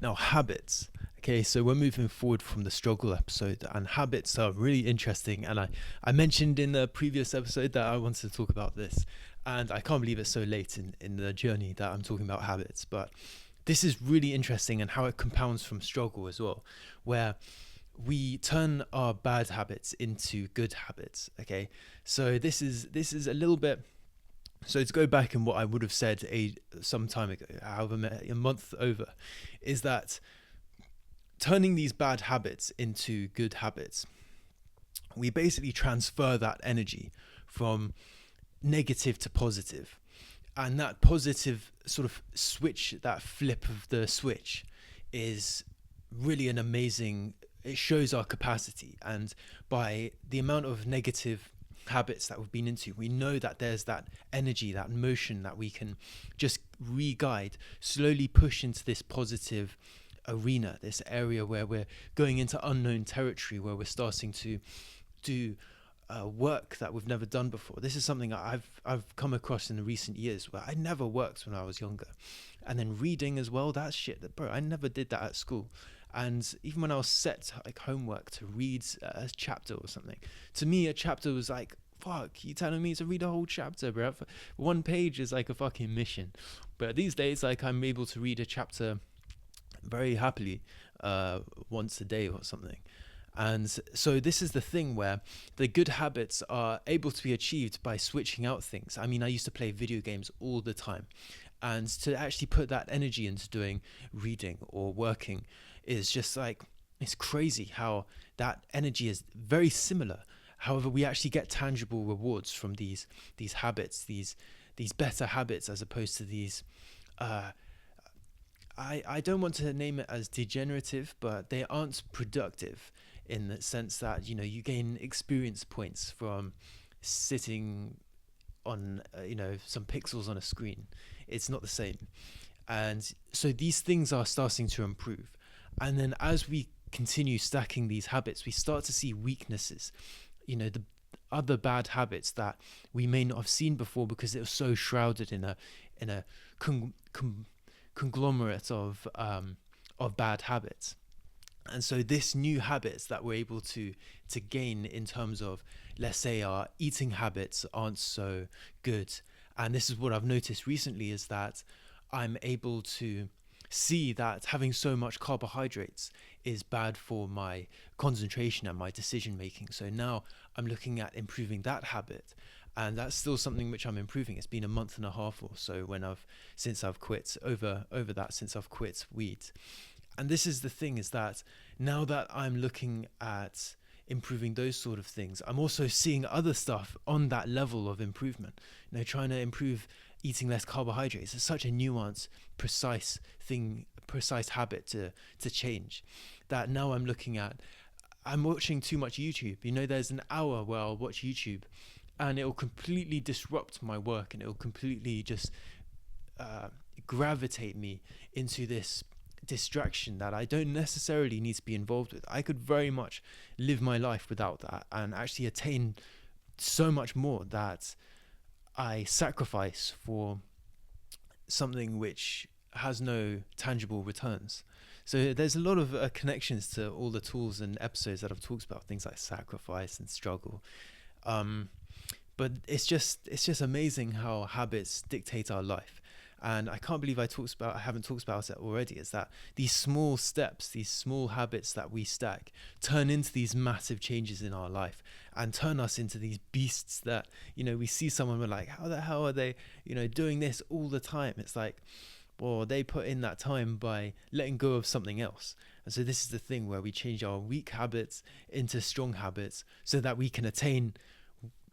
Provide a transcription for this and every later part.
Now, habits. Okay, so we're moving forward from the struggle episode, and habits are really interesting. And I mentioned in the previous episode that I wanted to talk about this, and I can't believe it's so late in the journey that I'm talking about habits. But this is really interesting and how it compounds from struggle as well, where we turn our bad habits into good habits. Okay, so this is a little bit. So to go back and what I would have said some time ago, however a month over, is that turning these bad habits into good habits, we basically transfer that energy from negative to positive. And that positive sort of switch, that flip of the switch, is really an amazing, it shows our capacity. And by the amount of negative habits that we've been into, we know that there's that energy, that motion that we can just re-guide, slowly push into this positive arena, this area where we're going into unknown territory, where we're starting to do work that we've never done before. This is something I've come across in the recent years where I never worked when I was younger, and then reading as well. That's shit that, bro, I never did that at school. And even when I was set like homework to read a chapter or something, to me a chapter was like, fuck, you telling me to read a whole chapter, bro? One page is like a fucking mission. But these days, like, I'm able to read a chapter very happily, once a day or something. And so this is the thing where the good habits are able to be achieved by switching out things. I mean, I used to play video games all the time, and to actually put that energy into doing reading or working is just like, it's crazy how that energy is very similar. However, we actually get tangible rewards from these habits, these better habits, as opposed to these uh, I don't want to name it as degenerative, but they aren't productive in the sense that, you gain experience points from sitting on, some pixels on a screen. It's not the same. And so these things are starting to improve. And then as we continue stacking these habits, we start to see weaknesses, the other bad habits that we may not have seen before because it was so shrouded in a con- con- conglomerate of bad habits. And so this new habits that we're able to gain in terms of, let's say, our eating habits aren't so good. And this is what I've noticed recently, is that I'm able to see that having so much carbohydrates is bad for my concentration and my decision making. So now I'm looking at improving that habit, and that's still something which I'm improving. It's been a month and a half or so since I've quit over that since I've quit weed. And this is the thing, is that now that I'm looking at improving those sort of things, I'm also seeing other stuff on that level of improvement. Trying to improve eating less carbohydrates is such a nuanced, precise habit to change, that now I'm looking at, I'm watching too much YouTube. There's an hour where I'll watch YouTube and it'll completely disrupt my work, and it'll completely just uh, gravitate me into this distraction that I don't necessarily need to be involved with. I could very much live my life without that and actually attain so much more that I sacrifice for something which has no tangible returns. So there's a lot of connections to all the tools and episodes that I've talked about, things like sacrifice and struggle. Um, but it's just amazing how habits dictate our life. And I can't believe I haven't talked about it already, is that these small steps, these small habits that we stack, turn into these massive changes in our life, and turn us into these beasts that, we see someone, we're like, how the hell are they, doing this all the time? It's like, well, they put in that time by letting go of something else. And so this is the thing where we change our weak habits into strong habits so that we can attain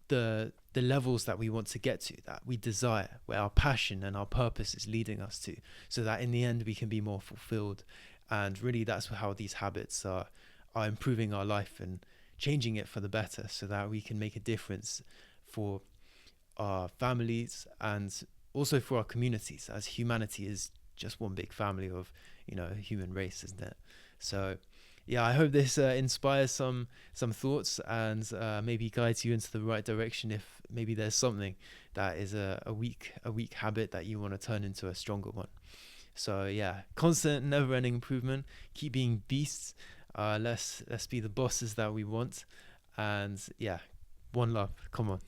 the levels that we want to get to, that we desire, where our passion and our purpose is leading us to, so that in the end we can be more fulfilled. And really, that's how these habits are improving our life and changing it for the better, so that we can make a difference for our families and also for our communities, as humanity is just one big family of, human race, isn't it? So yeah, I hope this inspires some thoughts, and maybe guides you into the right direction, if maybe there's something that is a weak habit that you want to turn into a stronger one. So yeah, constant, never-ending improvement. Keep being beasts. Let's be the bosses that we want. And yeah, one love. Come on.